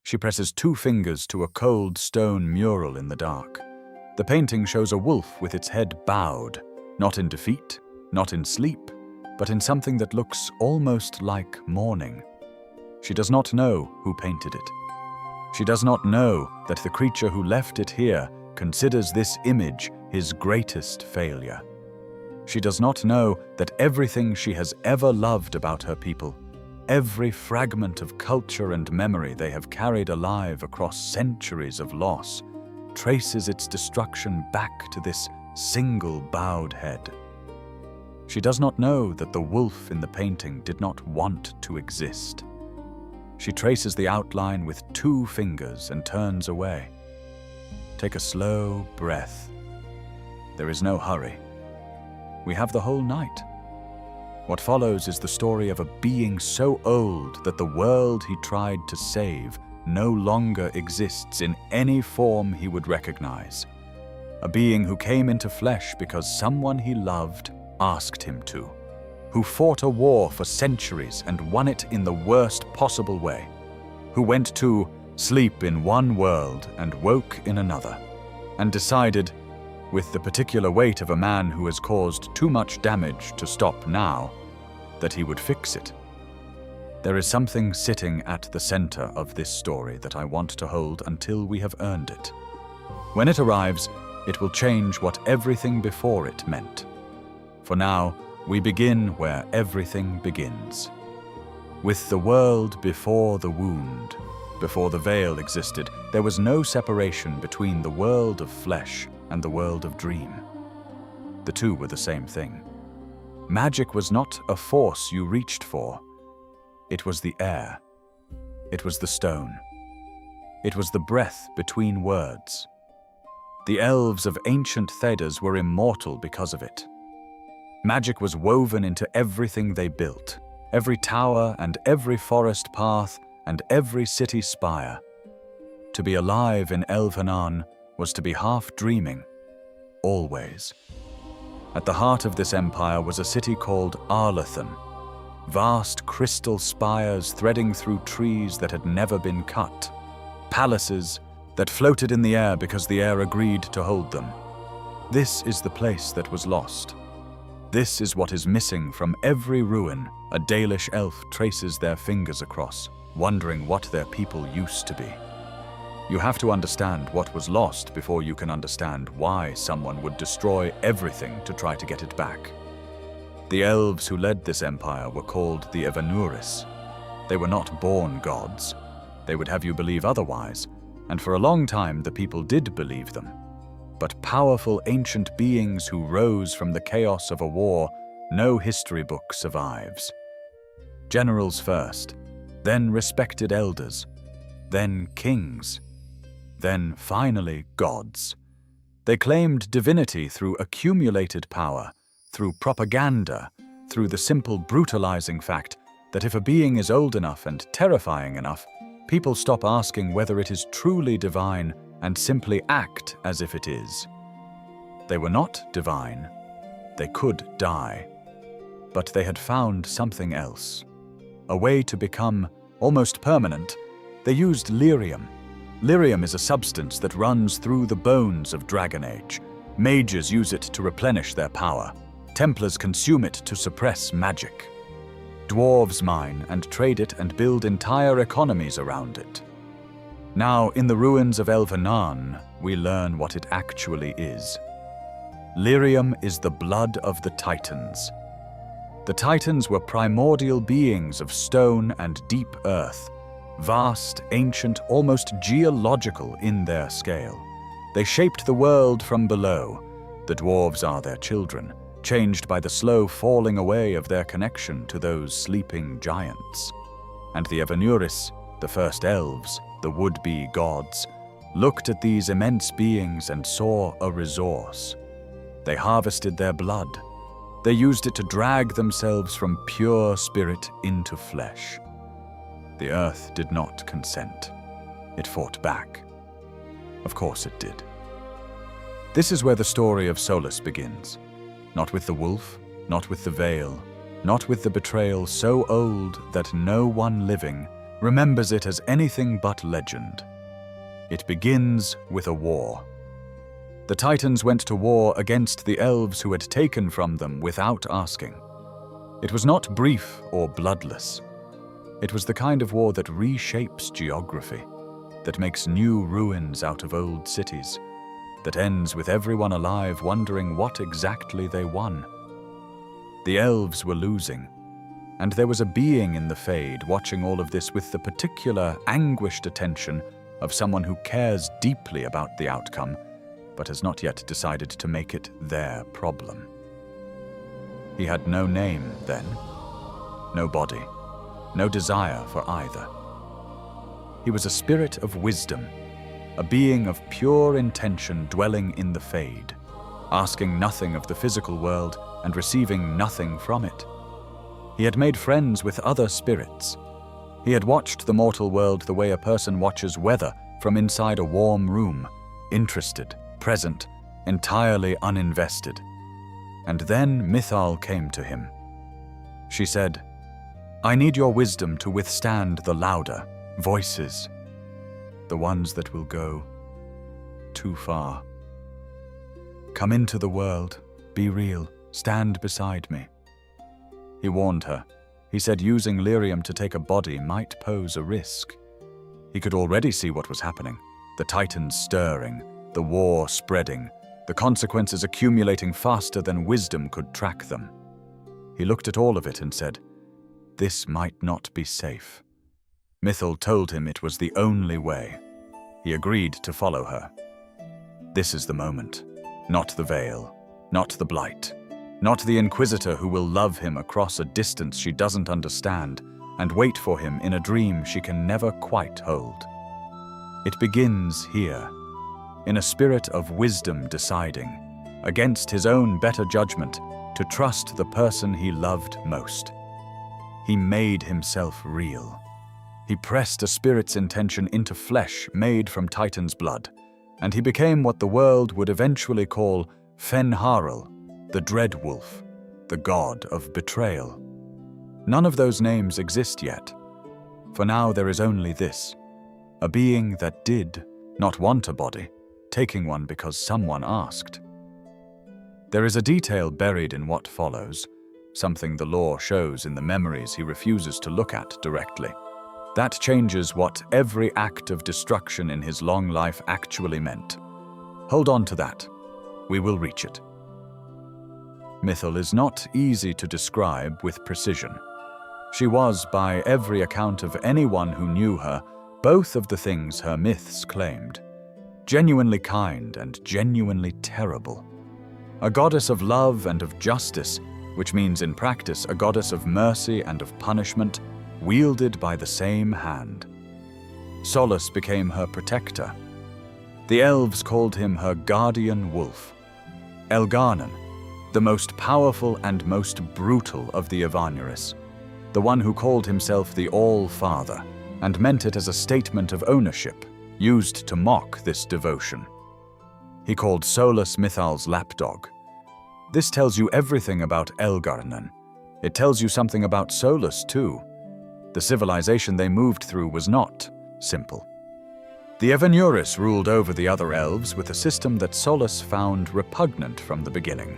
She presses 2 fingers to a cold stone mural in the dark. The painting shows a wolf with its head bowed, not in defeat, not in sleep, but in something that looks almost like mourning. She does not know who painted it. She does not know that the creature who left it here considers this image his greatest failure. She does not know that everything she has ever loved about her people, every fragment of culture and memory they have carried alive across centuries of loss, traces its destruction back to this single bowed head. She does not know that the wolf in the painting did not want to exist. She traces the outline with 2 fingers and turns away. Take a slow breath. There is no hurry. We have the whole night. What follows is the story of a being so old that the world he tried to save no longer exists in any form he would recognize. A being who came into flesh because someone he loved asked him to, who fought a war for centuries and won it in the worst possible way, who went to sleep in one world and woke in another, and decided, with the particular weight of a man who has caused too much damage to stop now, that he would fix it. There is something sitting at the center of this story that I want to hold until we have earned it. When it arrives, it will change what everything before it meant. For now, we begin where everything begins. With the world before the wound, before the veil existed, there was no separation between the world of flesh and the world of dream. The two were the same thing. Magic was not a force you reached for. It was the air. It was the stone. It was the breath between words. The elves of ancient Thedas were immortal because of it. Magic was woven into everything they built, every tower and every forest path and every city spire. To be alive in Elven was to be half dreaming, always. At the heart of this empire was a city called Arlathan, vast crystal spires threading through trees that had never been cut, palaces that floated in the air because the air agreed to hold them. This is the place that was lost. This is what is missing from every ruin a Dalish elf traces their fingers across, wondering what their people used to be. You have to understand what was lost before you can understand why someone would destroy everything to try to get it back. The elves who led this empire were called the Evanuris. They were not born gods. They would have you believe otherwise, and for a long time the people did believe them. But powerful ancient beings who rose from the chaos of a war, no history book survives. Generals first, then respected elders, then kings, then finally gods. They claimed divinity through accumulated power, through propaganda, through the simple brutalizing fact that if a being is old enough and terrifying enough, people stop asking whether it is truly divine and simply act as if it is. They were not divine. They could die. But they had found something else. A way to become almost permanent. They used lyrium. Lyrium is a substance that runs through the bones of Dragon Age. Mages use it to replenish their power. Templars consume it to suppress magic. Dwarves mine and trade it and build entire economies around it. Now, in the ruins of Elven, we learn what it actually is. Lyrium is the blood of the Titans. The Titans were primordial beings of stone and deep earth, vast, ancient, almost geological in their scale. They shaped the world from below. The dwarves are their children, changed by the slow falling away of their connection to those sleeping giants. And the Evanuris, the first elves, the would-be gods, looked at these immense beings and saw a resource. They harvested their blood. They used it to drag themselves from pure spirit into flesh. The earth did not consent. It fought back. Of course it did. This is where the story of Solas begins. Not with the wolf, not with the veil, not with the betrayal so old that no one living, remembers it as anything but legend. It begins with a war. The Titans went to war against the elves who had taken from them without asking. It was not brief or bloodless. It was the kind of war that reshapes geography, that makes new ruins out of old cities, that ends with everyone alive wondering what exactly they won. The elves were losing, and there was a being in the Fade watching all of this with the particular anguished attention of someone who cares deeply about the outcome, but has not yet decided to make it their problem. He had no name then, no body, no desire for either. He was a spirit of wisdom, a being of pure intention dwelling in the Fade, asking nothing of the physical world and receiving nothing from it. He had made friends with other spirits. He had watched the mortal world the way a person watches weather from inside a warm room, interested, present, entirely uninvested. And then Mythal came to him. She said, "I need your wisdom to withstand the louder voices, the ones that will go too far. Come into the world, be real, stand beside me." He warned her. He said using lyrium to take a body might pose a risk. He could already see what was happening, the Titans stirring, the war spreading, the consequences accumulating faster than wisdom could track them. He looked at all of it and said, "This might not be safe." Mythal told him it was the only way. He agreed to follow her. This is the moment. Not the veil, not the blight, not the Inquisitor who will love him across a distance she doesn't understand and wait for him in a dream she can never quite hold. It begins here, in a spirit of wisdom deciding, against his own better judgment, to trust the person he loved most. He made himself real. He pressed a spirit's intention into flesh made from Titan's blood, and he became what the world would eventually call Fen'Harel, the Dread Wolf, the god of betrayal. None of those names exist yet. For now there is only this, a being that did not want a body, taking one because someone asked. There is a detail buried in what follows, something the lore shows in the memories he refuses to look at directly. That changes what every act of destruction in his long life actually meant. Hold on to that. We will reach it. Mythal is not easy to describe with precision. She was, by every account of anyone who knew her, both of the things her myths claimed. Genuinely kind and genuinely terrible. A goddess of love and of justice, which means in practice a goddess of mercy and of punishment, wielded by the same hand. Solas became her protector. The elves called him her guardian wolf. Elgar'nan, the most powerful and most brutal of the Evanuris, the one who called himself the All-Father, and meant it as a statement of ownership, used to mock this devotion. He called Solas Mythal's lapdog. This tells you everything about Elgar'nan. It tells you something about Solas, too. The civilization they moved through was not simple. The Evanuris ruled over the other elves with a system that Solas found repugnant from the beginning.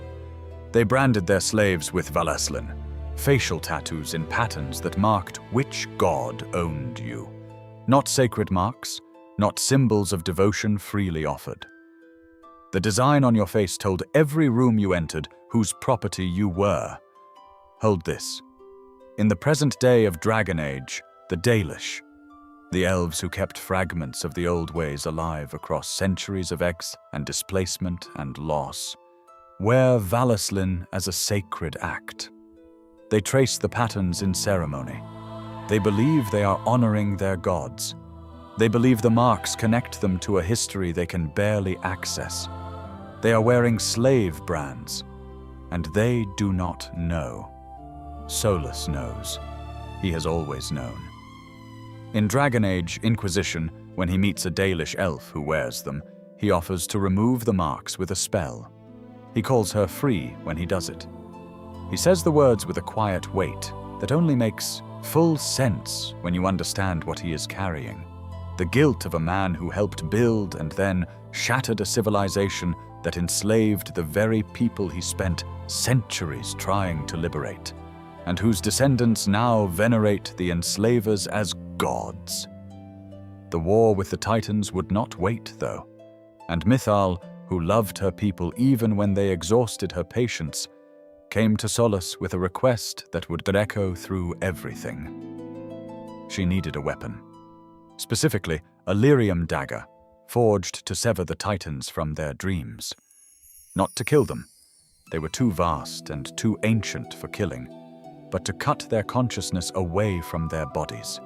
They branded their slaves with Valaslin, facial tattoos in patterns that marked which god owned you. Not sacred marks, not symbols of devotion freely offered. The design on your face told every room you entered whose property you were. Hold this. In the present day of Dragon Age, the Dalish, the elves who kept fragments of the old ways alive across centuries of X and displacement and loss, wear Valaslin as a sacred act. They trace the patterns in ceremony. They believe they are honoring their gods. They believe the marks connect them to a history they can barely access. They are wearing slave brands, and they do not know. Solas knows. He has always known. In Dragon Age Inquisition, when he meets a Dalish elf who wears them, he offers to remove the marks with a spell. He calls her free when he does it. He says the words with a quiet weight that only makes full sense when you understand what he is carrying. The guilt of a man who helped build and then shattered a civilization that enslaved the very people he spent centuries trying to liberate, and whose descendants now venerate the enslavers as gods. The war with the Titans would not wait, though, and Mithal, who loved her people even when they exhausted her patience, came to Solas with a request that would echo through everything. She needed a weapon. Specifically, a lyrium dagger, forged to sever the Titans from their dreams. Not to kill them. They were too vast and too ancient for killing, but to cut their consciousness away from their bodies,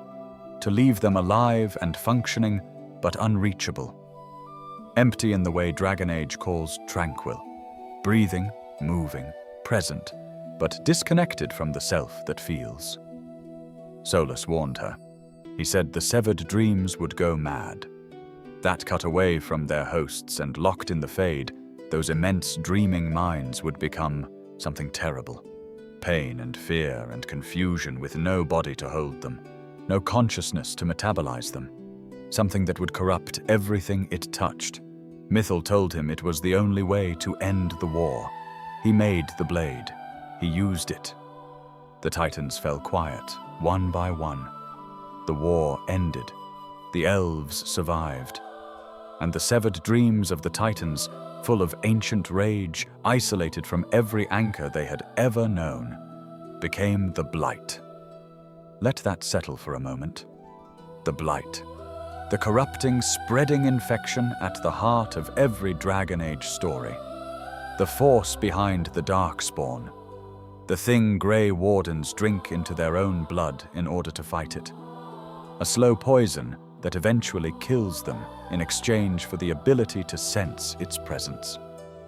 to leave them alive and functioning, but unreachable. Empty in the way Dragon Age calls tranquil, breathing, moving, present, but disconnected from the self that feels. Solas warned her. He said the severed dreams would go mad. That cut away from their hosts and locked in the Fade, those immense dreaming minds would become something terrible. Pain and fear and confusion with no body to hold them, no consciousness to metabolize them. Something that would corrupt everything it touched. Mithal told him it was the only way to end the war. He made the blade. He used it. The Titans fell quiet, one by one. The war ended. The elves survived. And the severed dreams of the Titans, full of ancient rage, isolated from every anchor they had ever known, became the Blight. Let that settle for a moment. The Blight. The corrupting, spreading infection at the heart of every Dragon Age story. The force behind the Darkspawn. The thing Grey Wardens drink into their own blood in order to fight it. A slow poison that eventually kills them in exchange for the ability to sense its presence.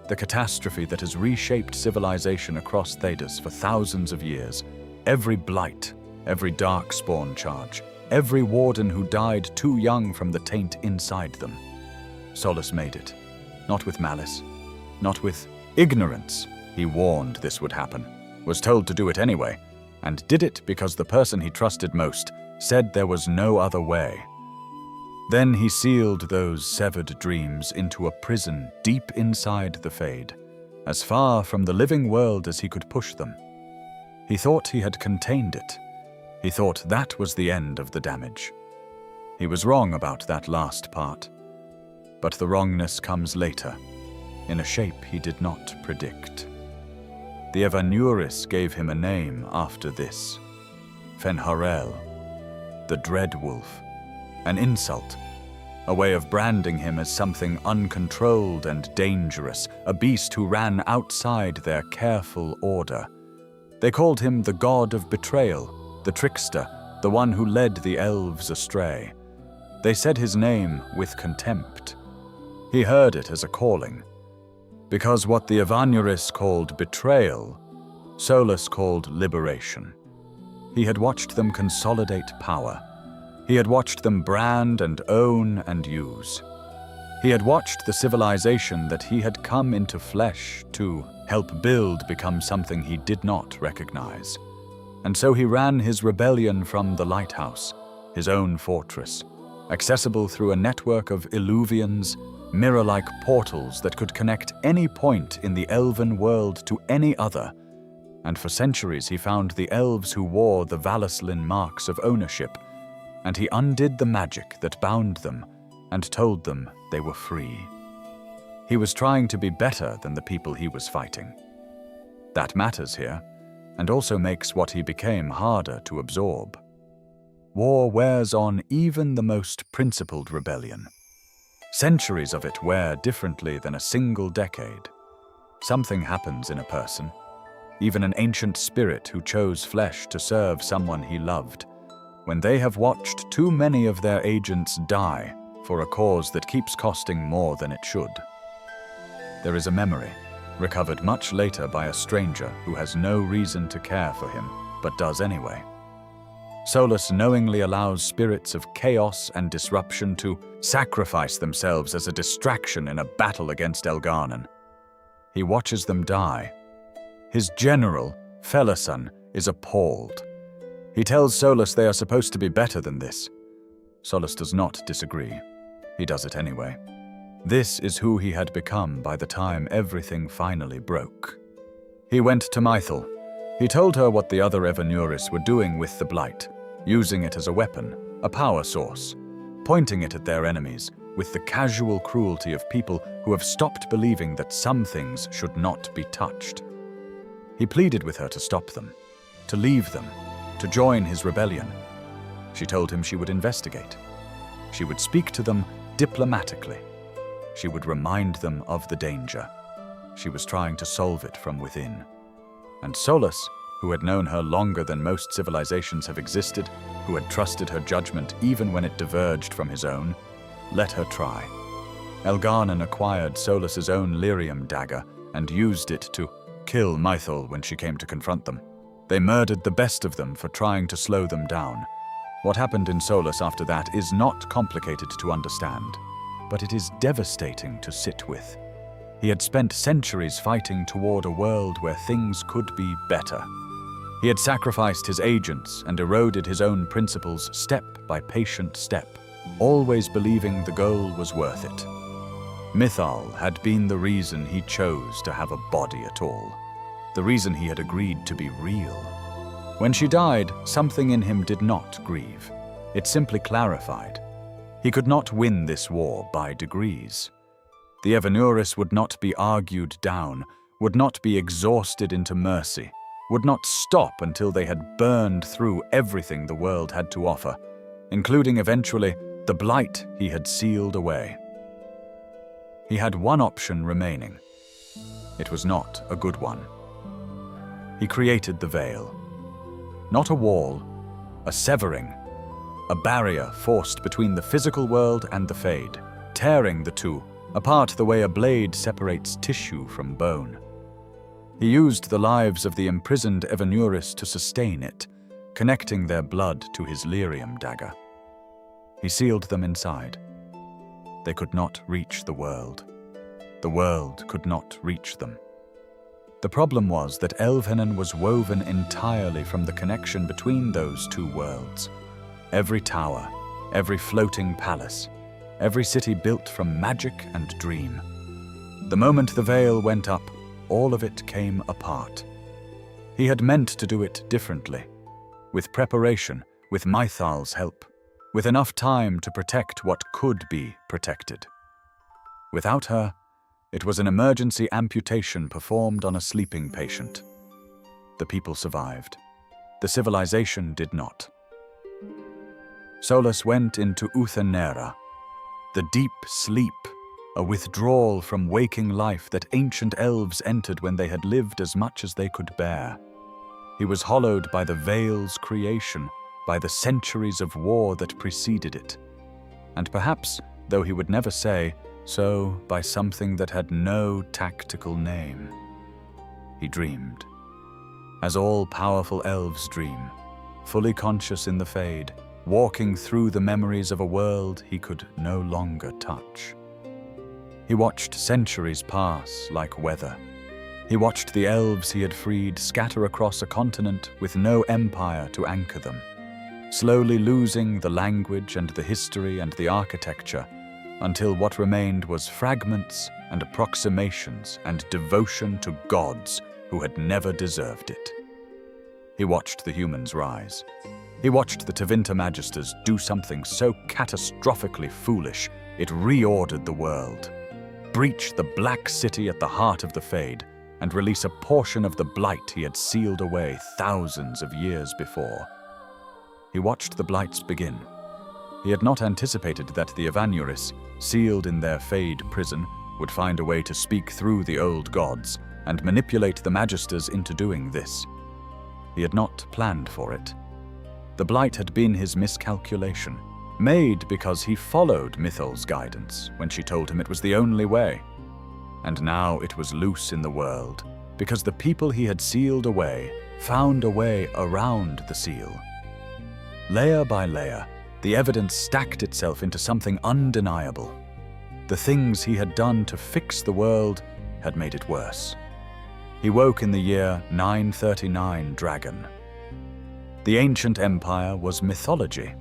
The catastrophe that has reshaped civilization across Thedas for thousands of years. Every blight, every Darkspawn charge, every warden who died too young from the taint inside them. Solas made it. Not with malice, not with ignorance. He warned this would happen, was told to do it anyway, and did it because the person he trusted most said there was no other way. Then he sealed those severed dreams into a prison deep inside the Fade, as far from the living world as he could push them. He thought he had contained it. He thought that was the end of the damage. He was wrong about that last part. But the wrongness comes later, in a shape he did not predict. The Evanuris gave him a name after this. Fen'Harel, the Dread Wolf. An insult, a way of branding him as something uncontrolled and dangerous, a beast who ran outside their careful order. They called him the god of betrayal, the trickster, the one who led the elves astray. They said his name with contempt. He heard it as a calling. Because what the Evanuris called betrayal, Solas called liberation. He had watched them consolidate power. He had watched them brand and own and use. He had watched the civilization that he had come into flesh to help build become something he did not recognize. And so he ran his rebellion from the lighthouse, his own fortress, accessible through a network of illuvians, mirror-like portals that could connect any point in the elven world to any other. And for centuries he found the elves who wore the Valislin marks of ownership, and he undid the magic that bound them and told them they were free. He was trying to be better than the people he was fighting. That matters here, and also makes what he became harder to absorb. War wears on even the most principled rebellion. Centuries of it wear differently than a single decade. Something happens in a person, even an ancient spirit who chose flesh to serve someone he loved, when they have watched too many of their agents die for a cause that keeps costing more than it should. There is a memory, recovered much later by a stranger who has no reason to care for him, but does anyway. Solas knowingly allows spirits of chaos and disruption to sacrifice themselves as a distraction in a battle against Elgar'nan. He watches them die. His general, Felasan, is appalled. He tells Solas they are supposed to be better than this. Solas does not disagree. He does it anyway. This is who he had become by the time everything finally broke. He went to Mythal. He told her what the other Evanuris were doing with the Blight, using it as a weapon, a power source, pointing it at their enemies with the casual cruelty of people who have stopped believing that some things should not be touched. He pleaded with her to stop them, to leave them, to join his rebellion. She told him she would investigate. She would speak to them diplomatically. She would remind them of the danger. She was trying to solve it from within. And Solas, who had known her longer than most civilizations have existed, who had trusted her judgment even when it diverged from his own, let her try. Elgar'nan acquired Solas's own lyrium dagger and used it to kill Mythal when she came to confront them. They murdered the best of them for trying to slow them down. What happened in Solas after that is not complicated to understand, but it is devastating to sit with. He had spent centuries fighting toward a world where things could be better. He had sacrificed his agents and eroded his own principles step by patient step, always believing the goal was worth it. Mythal had been the reason he chose to have a body at all, the reason he had agreed to be real. When she died, something in him did not grieve. It simply clarified. He could not win this war by degrees. The Evanuris would not be argued down, would not be exhausted into mercy, would not stop until they had burned through everything the world had to offer, including eventually the blight he had sealed away. He had one option remaining. It was not a good one. He created the veil. Not a wall, a severing, a barrier forced between the physical world and the Fade, tearing the two apart the way a blade separates tissue from bone. He used the lives of the imprisoned Evanuris to sustain it, connecting their blood to his lyrium dagger. He sealed them inside. They could not reach the world. The world could not reach them. The problem was that Elvenan was woven entirely from the connection between those two worlds. Every tower, every floating palace, every city built from magic and dream. The moment the veil went up, all of it came apart. He had meant to do it differently, with preparation, with Mythal's help, with enough time to protect what could be protected. Without her, it was an emergency amputation performed on a sleeping patient. The people survived. The civilization did not. Solas went into Uthenera, the deep sleep, a withdrawal from waking life that ancient elves entered when they had lived as much as they could bear. He was hollowed by the veil's creation, by the centuries of war that preceded it, and perhaps, though he would never say, so by something that had no tactical name. He dreamed. As all powerful elves dream, fully conscious in the Fade, walking through the memories of a world he could no longer touch. He watched centuries pass like weather. He watched the elves he had freed scatter across a continent with no empire to anchor them, slowly losing the language and the history and the architecture, until what remained was fragments and approximations and devotion to gods who had never deserved it. He watched the humans rise. He watched the Tevinter Magisters do something so catastrophically foolish it reordered the world, breach the Black City at the heart of the Fade, and release a portion of the blight he had sealed away thousands of years before. He watched the blights begin. He had not anticipated that the Evanuris, sealed in their Fade prison, would find a way to speak through the old gods and manipulate the Magisters into doing this. He had not planned for it. The blight had been his miscalculation, made because he followed Mythal's guidance when she told him it was the only way. And now it was loose in the world, because the people he had sealed away found a way around the seal. Layer by layer, the evidence stacked itself into something undeniable. The things he had done to fix the world had made it worse. He woke in the year 939 Dragon. The ancient empire was mythology.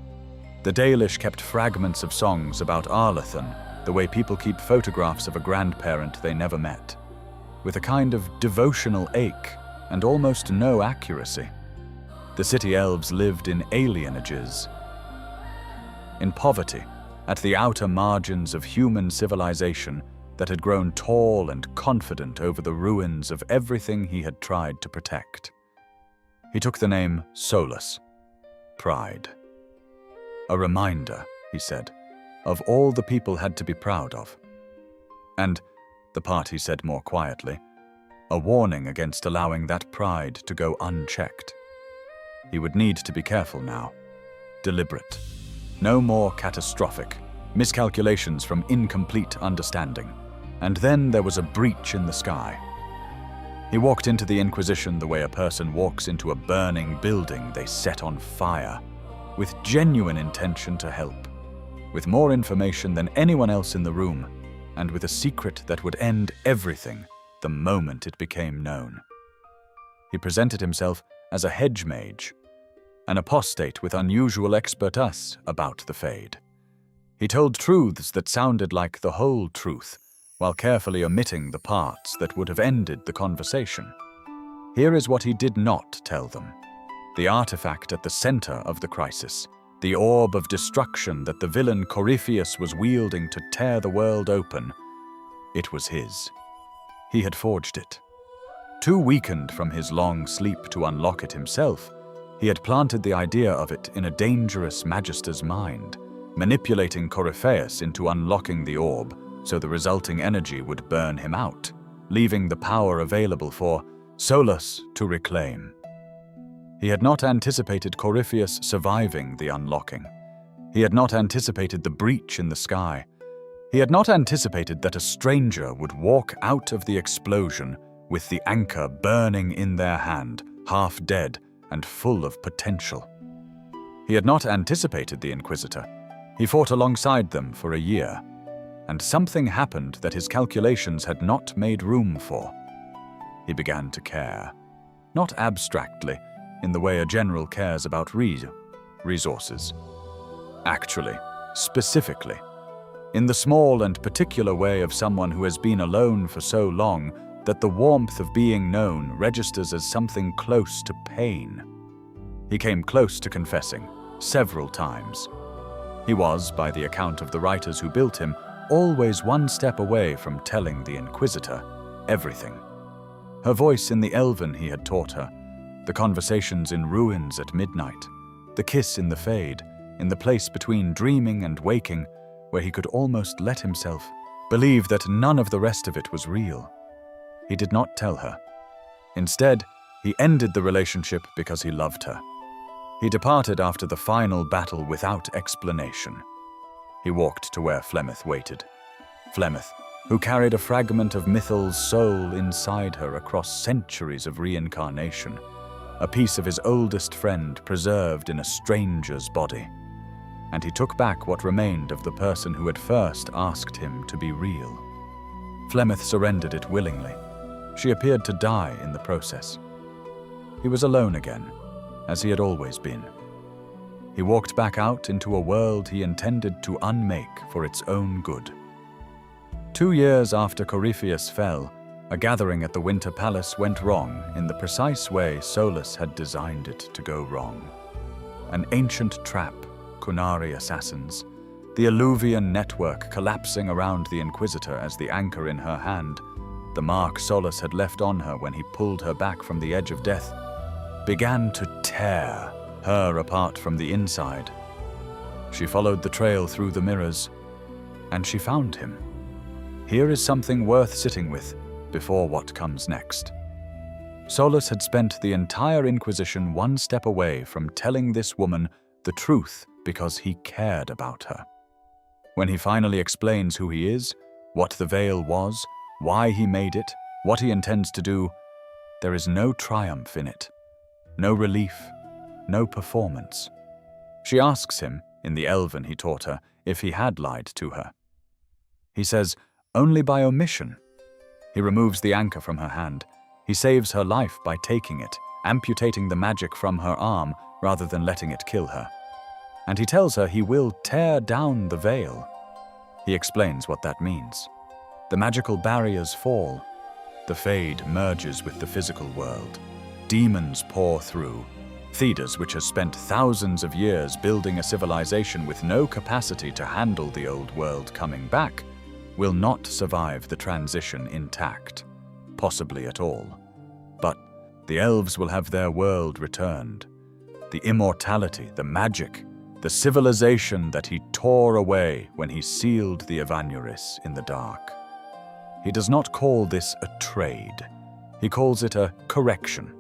The Dalish kept fragments of songs about Arlathan, the way people keep photographs of a grandparent they never met, with a kind of devotional ache and almost no accuracy. The city elves lived in alienages, in poverty, at the outer margins of human civilization that had grown tall and confident over the ruins of everything he had tried to protect. He took the name Solas, pride. A reminder, he said, of all the people had to be proud of. And, the party said more quietly, a warning against allowing that pride to go unchecked. He would need to be careful now, deliberate. No more catastrophic, miscalculations from incomplete understanding. And then there was a breach in the sky. He walked into the Inquisition the way a person walks into a burning building they set on fire, with genuine intention to help, with more information than anyone else in the room, and with a secret that would end everything the moment it became known. He presented himself as a hedge mage, an apostate with unusual expertise about the Fade. He told truths that sounded like the whole truth, while carefully omitting the parts that would have ended the conversation. Here is what he did not tell them. The artifact at the center of the crisis, the orb of destruction that the villain Corypheus was wielding to tear the world open, it was his. He had forged it. Too weakened from his long sleep to unlock it himself, he had planted the idea of it in a dangerous magister's mind, manipulating Corypheus into unlocking the orb so the resulting energy would burn him out, leaving the power available for Solas to reclaim. He had not anticipated Corypheus surviving the unlocking. He had not anticipated the breach in the sky. He had not anticipated that a stranger would walk out of the explosion with the anchor burning in their hand, half dead and full of potential. He had not anticipated the Inquisitor. He fought alongside them for a year, and something happened that his calculations had not made room for. He began to care, not abstractly, in the way a general cares about resources. Actually, specifically, in the small and particular way of someone who has been alone for so long that the warmth of being known registers as something close to pain. He came close to confessing, several times. He was, by the account of the writers who built him, always one step away from telling the Inquisitor everything. Her voice in the elven he had taught her, the conversations in ruins at midnight, the kiss in the Fade, in the place between dreaming and waking, where he could almost let himself believe that none of the rest of it was real. He did not tell her. Instead, he ended the relationship because he loved her. He departed after the final battle without explanation. He walked to where Flemeth waited. Flemeth, who carried a fragment of Mythal's soul inside her across centuries of reincarnation, a piece of his oldest friend preserved in a stranger's body. And he took back what remained of the person who had first asked him to be real. Flemeth surrendered it willingly. She appeared to die in the process. He was alone again, as he had always been. He walked back out into a world he intended to unmake for its own good. 2 years after Corypheus fell, a gathering at the Winter Palace went wrong in the precise way Solas had designed it to go wrong. An ancient trap, Kunari assassins, the Alluvian network collapsing around the Inquisitor as the anchor in her hand, the mark Solas had left on her when he pulled her back from the edge of death, began to tear her apart from the inside. She followed the trail through the mirrors, and she found him. Here is something worth sitting with before what comes next. Solas had spent the entire Inquisition one step away from telling this woman the truth because he cared about her. When he finally explains who he is, what the veil was, why he made it, what he intends to do, there is no triumph in it, no relief, no performance. She asks him, in the elven he taught her, if he had lied to her. He says, only by omission. He removes the anchor from her hand. He saves her life by taking it, amputating the magic from her arm rather than letting it kill her. And he tells her he will tear down the veil. He explains what that means. The magical barriers fall. The Fade merges with the physical world. Demons pour through. Thedas, which has spent thousands of years building a civilization with no capacity to handle the old world coming back, will not survive the transition intact, possibly at all. But the elves will have their world returned. The immortality, the magic, the civilization that he tore away when he sealed the Evanuris in the dark. He does not call this a trade. He calls it a correction.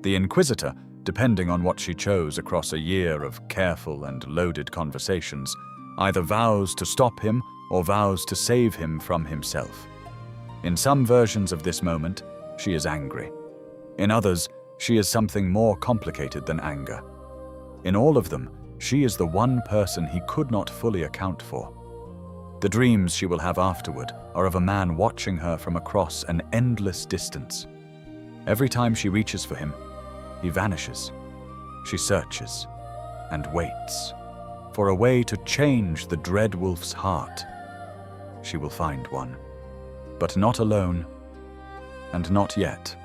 The Inquisitor, depending on what she chose across a year of careful and loaded conversations, either vows to stop him or vows to save him from himself. In some versions of this moment, she is angry. In others, she is something more complicated than anger. In all of them, she is the one person he could not fully account for. The dreams she will have afterward are of a man watching her from across an endless distance. Every time she reaches for him, he vanishes. She searches and waits for a way to change the dread wolf's heart. She will find one, but not alone, and not yet.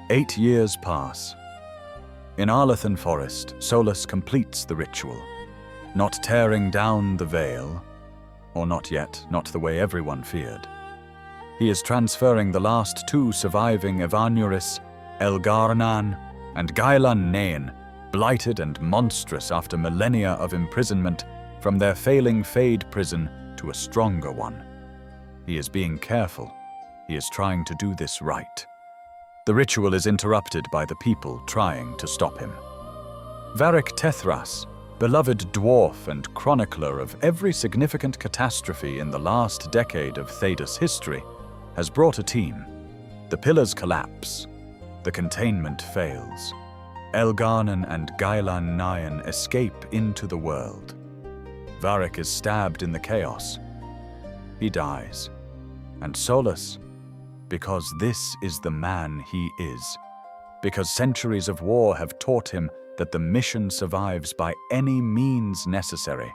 8 years pass. In Arlathan Forest, Solas completes the ritual, not tearing down the veil, or not yet, not the way everyone feared. He is transferring the last 2 surviving Evanuris, Elgarnan and Gailan Nain, blighted and monstrous after millennia of imprisonment, from their failing Fade prison to a stronger one. He is being careful. He is trying to do this right. The ritual is interrupted by the people trying to stop him. Varric Tethras, beloved dwarf and chronicler of every significant catastrophe in the last decade of Thedas history, has brought a team. The pillars collapse. The containment fails. Elgarnan and Gailan Nain escape into the world. Varric is stabbed in the chaos. He dies. And Solas, because this is the man he is, because centuries of war have taught him that the mission survives by any means necessary,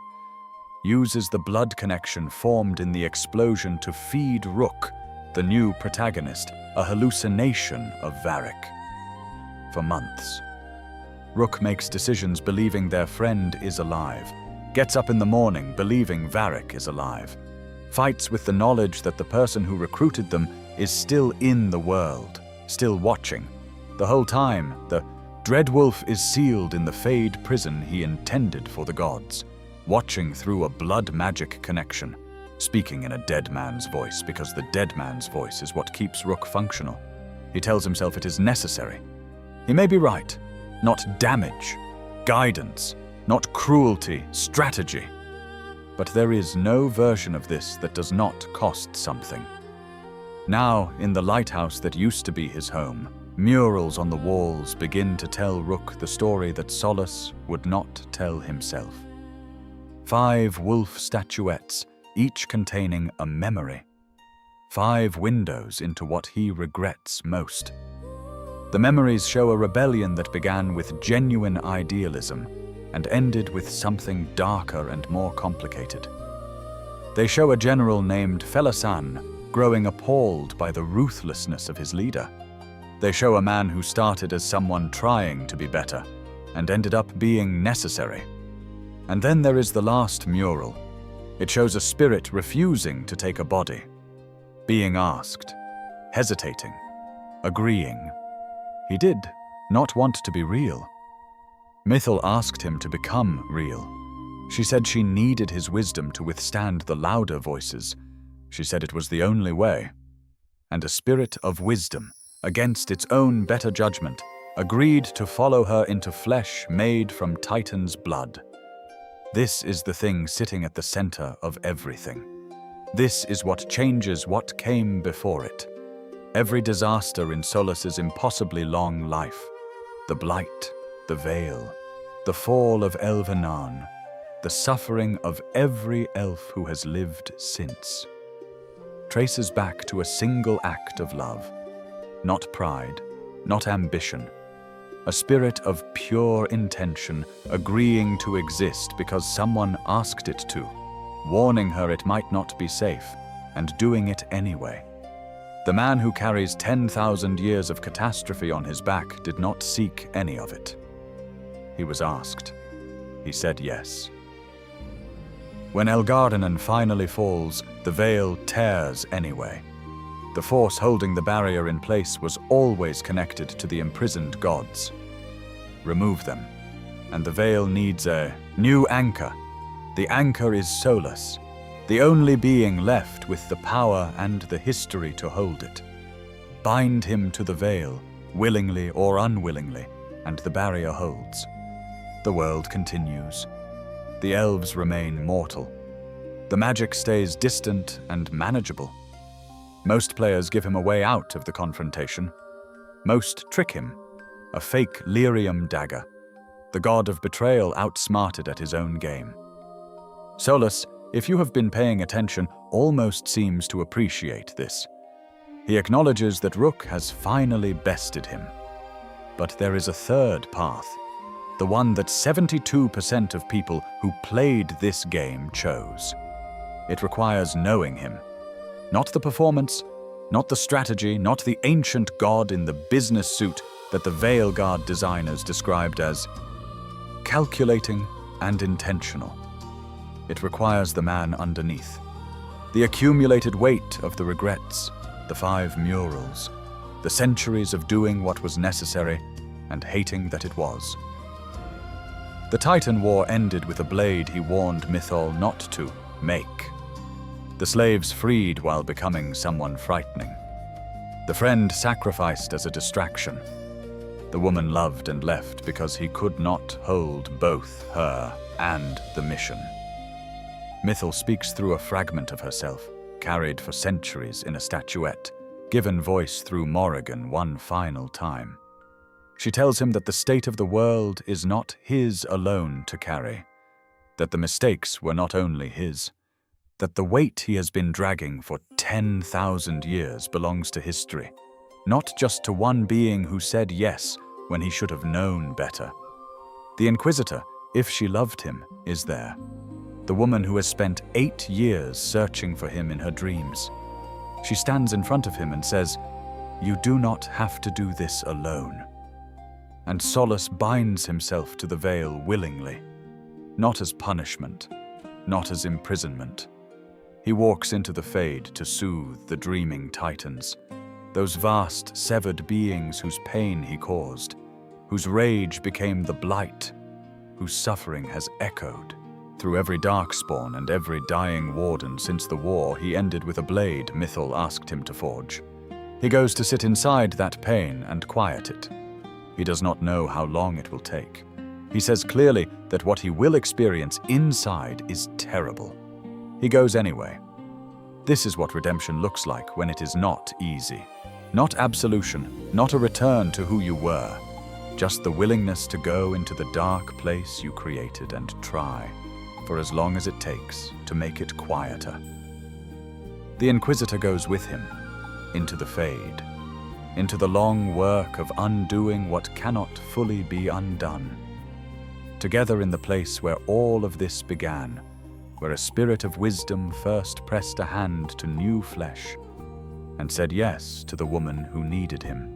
uses the blood connection formed in the explosion to feed Rook, the new protagonist, a hallucination of Varric. For months, Rook makes decisions believing their friend is alive, gets up in the morning believing Varric is alive, fights with the knowledge that the person who recruited them is still in the world, still watching. The whole time, the Dreadwolf is sealed in the Fade prison he intended for the gods, watching through a blood magic connection, speaking in a dead man's voice because the dead man's voice is what keeps Rook functional. He tells himself it is necessary. He may be right. Not damage, guidance, not cruelty, strategy. But there is no version of this that does not cost something. Now, in the lighthouse that used to be his home, murals on the walls begin to tell Rook the story that Solas would not tell himself. 5 wolf statuettes, each containing a memory. 5 windows into what he regrets most. The memories show a rebellion that began with genuine idealism and ended with something darker and more complicated. They show a general named Felasan growing appalled by the ruthlessness of his leader. They show a man who started as someone trying to be better and ended up being necessary. And then there is the last mural. It shows a spirit refusing to take a body, being asked, hesitating, agreeing. He did not want to be real. Mithil asked him to become real. She said she needed his wisdom to withstand the louder voices. She said it was the only way. And a spirit of wisdom, against its own better judgment, agreed to follow her into flesh made from Titan's blood. This is the thing sitting at the center of everything. This is what changes what came before it. Every disaster in Solas's impossibly long life, the blight, the veil, the fall of Elvenan, the suffering of every elf who has lived since, traces back to a single act of love. Not pride, not ambition, a spirit of pure intention, agreeing to exist because someone asked it to, warning her it might not be safe, and doing it anyway. The man who carries 10,000 years of catastrophe on his back did not seek any of it. He was asked. He said yes. When Elgardanan finally falls, the veil tears anyway. The force holding the barrier in place was always connected to the imprisoned gods. Remove them, and the veil needs a new anchor. The anchor is Solas, the only being left with the power and the history to hold it. Bind him to the veil, willingly or unwillingly, and the barrier holds. The world continues. The elves remain mortal. The magic stays distant and manageable. Most players give him a way out of the confrontation. Most trick him. A fake lyrium dagger. The god of betrayal outsmarted at his own game. Solas, if you have been paying attention, almost seems to appreciate this. He acknowledges that Rook has finally bested him. But there is a third path, the one that 72% of people who played this game chose. It requires knowing him. Not the performance, not the strategy, not the ancient god in the business suit that the Veilguard designers described as calculating and intentional. It requires the man underneath. The accumulated weight of the regrets, the 5 murals, the centuries of doing what was necessary and hating that it was. The Titan War ended with a blade he warned Mythol not to make. The slaves freed while becoming someone frightening. The friend sacrificed as a distraction. The woman loved and left because he could not hold both her and the mission. Mythol speaks through a fragment of herself, carried for centuries in a statuette, given voice through Morrigan one final time. She tells him that the state of the world is not his alone to carry, that the mistakes were not only his, that the weight he has been dragging for 10,000 years belongs to history, not just to one being who said yes when he should have known better. The Inquisitor, if she loved him, is there. The woman who has spent 8 years searching for him in her dreams. She stands in front of him and says, "You do not have to do this alone." And Solas binds himself to the veil willingly, not as punishment, not as imprisonment. He walks into the Fade to soothe the dreaming titans, those vast, severed beings whose pain he caused, whose rage became the blight, whose suffering has echoed. Through every darkspawn and every dying warden since the war he ended with a blade Mythol asked him to forge. He goes to sit inside that pain and quiet it. He does not know how long it will take. He says clearly that what he will experience inside is terrible. He goes anyway. This is what redemption looks like when it is not easy. Not absolution, not a return to who you were, just the willingness to go into the dark place you created and try, for as long as it takes, to make it quieter. The Inquisitor goes with him, into the Fade, into the long work of undoing what cannot fully be undone. Together in the place where all of this began, where a spirit of wisdom first pressed a hand to new flesh and said yes to the woman who needed him.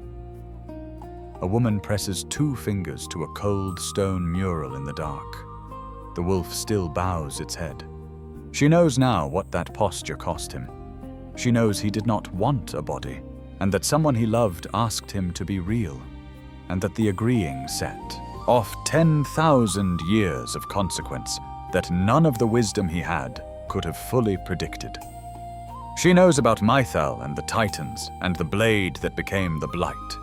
A woman presses 2 fingers to a cold stone mural in the dark. The wolf still bows its head. She knows now what that posture cost him. She knows he did not want a body, and that someone he loved asked him to be real, and that the agreeing set off 10,000 years of consequence that none of the wisdom he had could have fully predicted. She knows about Mythal and the Titans and the blade that became the Blight.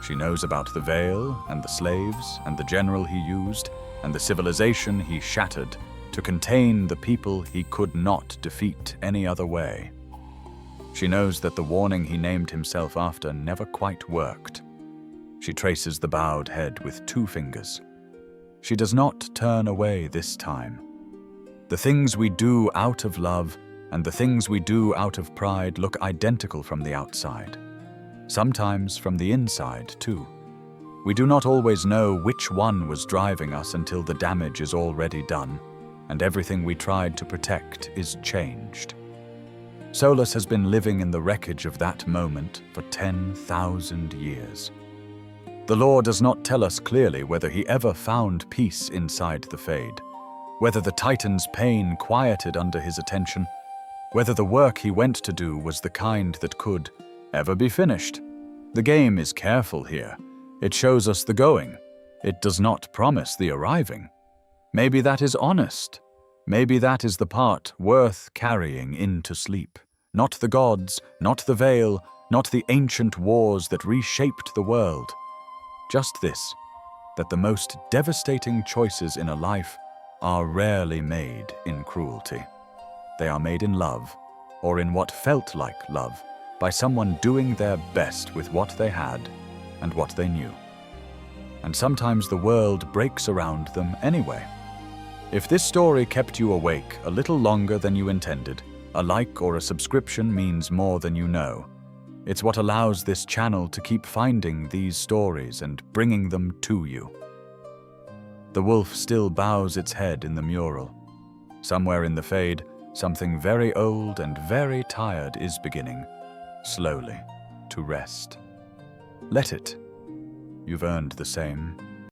She knows about the veil and the slaves and the general he used and the civilization he shattered to contain the people he could not defeat any other way. She knows that the warning he named himself after never quite worked. She traces the bowed head with 2 fingers. She does not turn away this time. The things we do out of love and the things we do out of pride look identical from the outside. Sometimes from the inside, too. We do not always know which one was driving us until the damage is already done, and everything we tried to protect is changed. Solas has been living in the wreckage of that moment for 10,000 years. The lore does not tell us clearly whether he ever found peace inside the Fade, whether the Titan's pain quieted under his attention, whether the work he went to do was the kind that could ever be finished. The game is careful here. It shows us the going. It does not promise the arriving. Maybe that is honest. Maybe that is the part worth carrying into sleep. Not the gods, not the veil, not the ancient wars that reshaped the world. Just this, that the most devastating choices in a life are rarely made in cruelty. They are made in love, or in what felt like love, by someone doing their best with what they had and what they knew. And sometimes the world breaks around them anyway. If this story kept you awake a little longer than you intended, a like or a subscription means more than you know. It's what allows this channel to keep finding these stories and bringing them to you. The wolf still bows its head in the mural. Somewhere in the Fade, something very old and very tired is beginning, slowly, to rest. Let it. You've earned the same.